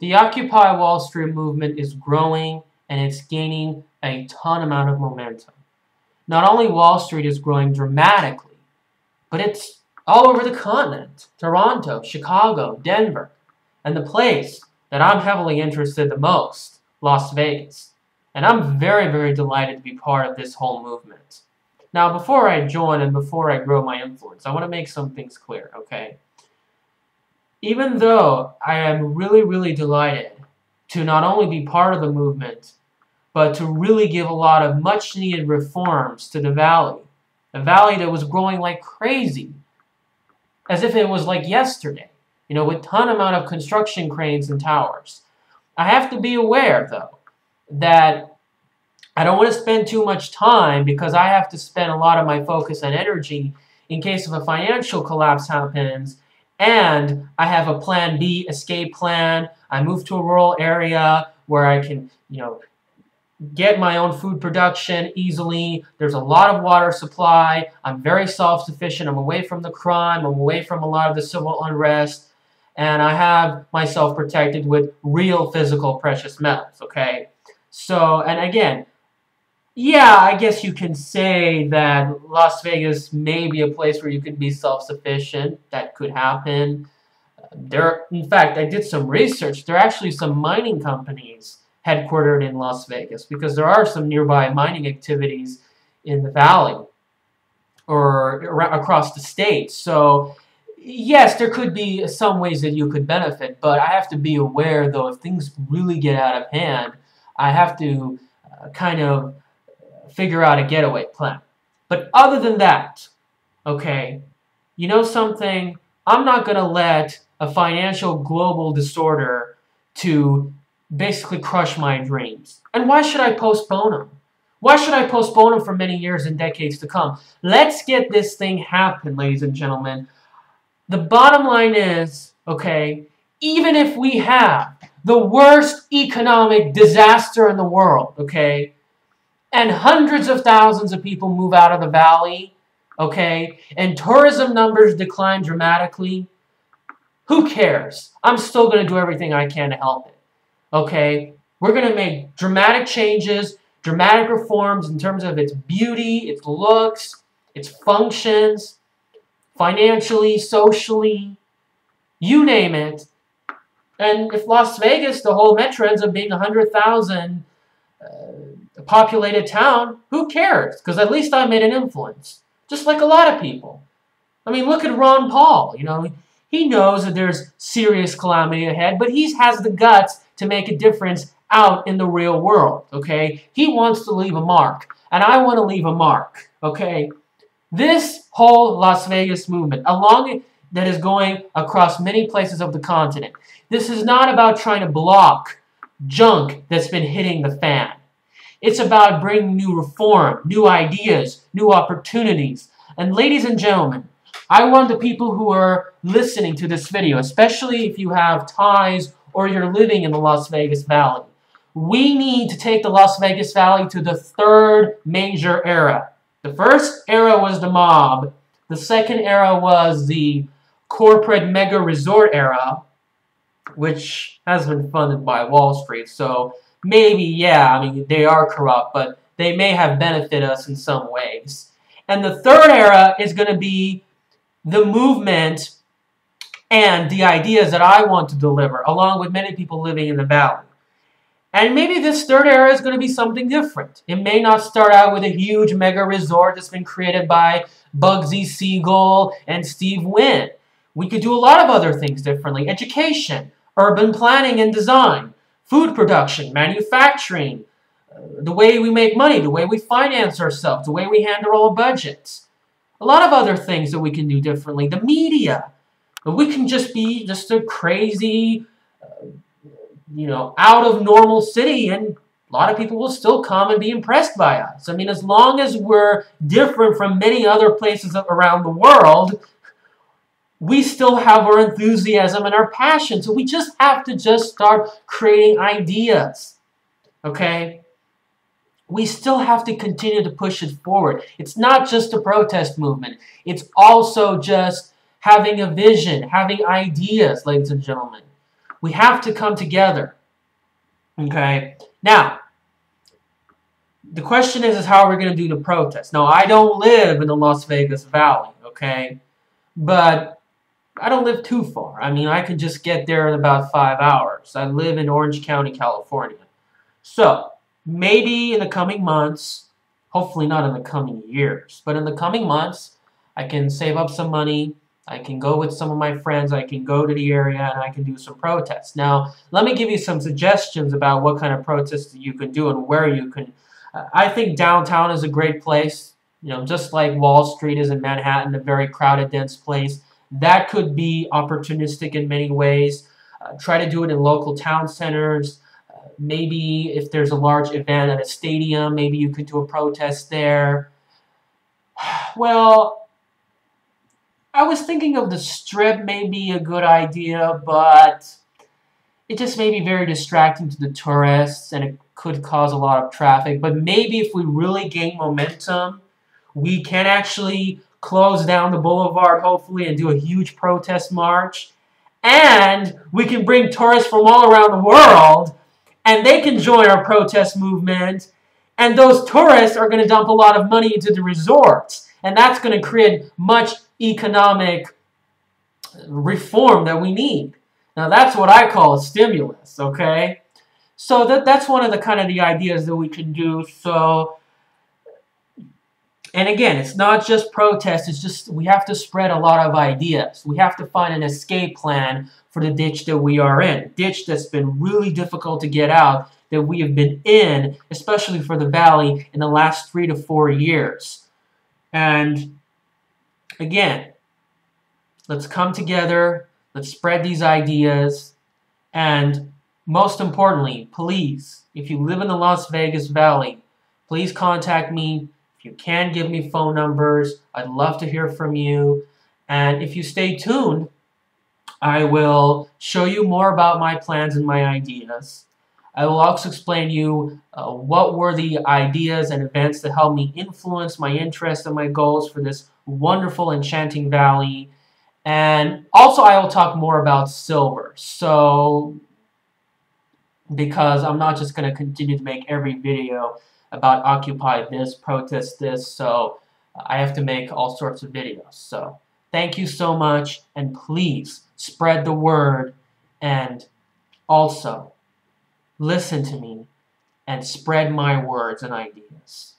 The Occupy Wall Street movement is growing and it's gaining a ton amount of momentum. Not only Wall Street is growing dramatically, but it's all over the continent. Toronto, Chicago, Denver, and the place that I'm heavily interested the most, Las Vegas. And I'm very, very delighted to be part of this whole movement. Now, before I join and before I grow my influence, I want to make some things clear, okay? Even though I am really, really delighted to not only be part of the movement, but to really give a lot of much-needed reforms to the valley. A valley that was growing like crazy, as if it was like yesterday, you know, with a ton amount of construction cranes and towers. I have to be aware, though, that I don't want to spend too much time because I have to spend a lot of my focus and energy in case of a financial collapse happens, and I have a plan B escape plan. I move to a rural area where I can, you know, get my own food production easily. There's a lot of water supply. I'm very self-sufficient. I'm away from the crime. I'm away from a lot of the civil unrest. And I have myself protected with real physical precious metals, okay? So, and again, yeah, I guess you can say that Las Vegas may be a place where you could be self-sufficient. That could happen. In fact, I did some research. There are actually some mining companies headquartered in Las Vegas because there are some nearby mining activities in the valley or across the state. So, yes, there could be some ways that you could benefit, but I have to be aware, though, if things really get out of hand, I have to kind of figure out a getaway plan. But other than that, okay, you know something? I'm not going to let a financial global disorder to basically crush my dreams. And why should I postpone them? Why should I postpone them for many years and decades to come? Let's get this thing happen, ladies and gentlemen. The bottom line is, okay, even if we have the worst economic disaster in the world, okay, and hundreds of thousands of people move out of the valley, okay, and tourism numbers decline dramatically, who cares? I'm still going to do everything I can to help it, okay? We're going to make dramatic changes, dramatic reforms in terms of its beauty, its looks, its functions, financially, socially, you name it. And if Las Vegas, the whole metro, ends up being 100,000 populated town, who cares? Because at least I made an influence, just like a lot of people. I mean, look at Ron Paul. You know, he knows that there's serious calamity ahead, but he has the guts to make a difference out in the real world. Okay, he wants to leave a mark, and I want to leave a mark. Okay. This whole Las Vegas movement, that is going across many places of the continent, this is not about trying to block junk that's been hitting the fan. It's about bringing new reform, new ideas, new opportunities. And ladies and gentlemen, I want the people who are listening to this video, especially if you have ties or you're living in the Las Vegas Valley, we need to take the Las Vegas Valley to the third major era. The first era was the mob. The second era was the corporate mega resort era, which has been funded by Wall Street. So maybe, yeah, I mean, they are corrupt, but they may have benefited us in some ways. And the third era is going to be the movement and the ideas that I want to deliver, along with many people living in the valley. And maybe this third era is going to be something different. It may not start out with a huge mega resort that's been created by Bugsy Siegel and Steve Wynn. We could do a lot of other things differently. Education, urban planning and design, food production, manufacturing, the way we make money, the way we finance ourselves, the way we handle our budgets. A lot of other things that we can do differently. The media. We can just be just a crazy, you know, out of normal city, and a lot of people will still come and be impressed by us. I mean, as long as we're different from many other places around the world, we still have our enthusiasm and our passion. So we just have to start creating ideas, okay? We still have to continue to push it forward. It's not just a protest movement. It's also just having a vision, having ideas, ladies and gentlemen. We have to come together. Okay? Now, the question is how are we going to do the protest? Now, I don't live in the Las Vegas Valley, okay? But I don't live too far. I mean, I can just get there in about 5 hours. I live in Orange County, California. So, maybe in the coming months, hopefully not in the coming years, but in the coming months, I can save up some money. I can go with some of my friends. I can go to the area and I can do some protests. Now, let me give you some suggestions about what kind of protests you can do and where you can. I think downtown is a great place. You know, just like Wall Street is in Manhattan, a very crowded, dense place. That could be opportunistic in many ways. Try to do it in local town centers. Maybe if there's a large event at a stadium, maybe you could do a protest there. Well, I was thinking of the Strip may be a good idea, but it just may be very distracting to the tourists and it could cause a lot of traffic. But maybe if we really gain momentum, we can actually close down the boulevard, hopefully, and do a huge protest march. And we can bring tourists from all around the world, and they can join our protest movement. And those tourists are going to dump a lot of money into the resorts. And that's going to create much economic reform that we need. Now, that's what I call a stimulus, okay? So that's one of the kind of the ideas that we can do. So, and again, it's not just protest. It's just we have to spread a lot of ideas. We have to find an escape plan for the ditch that we are in. Ditch that's been really difficult to get out, that we have been in, especially for the Valley, in the last 3 to 4 years. And again, let's come together. Let's spread these ideas. And most importantly, please, if you live in the Las Vegas Valley, please contact me. If you can, give me phone numbers. I'd love to hear from you. And if you stay tuned, I will show you more about my plans and my ideas. I will also explain to you what were the ideas and events that helped me influence my interests and my goals for this wonderful, enchanting valley. And also I will talk more about silver. So, because I'm not just going to continue to make every video about Occupy this, protest this, so I have to make all sorts of videos. So, thank you so much, and please spread the word, and also listen to me and spread my words and ideas.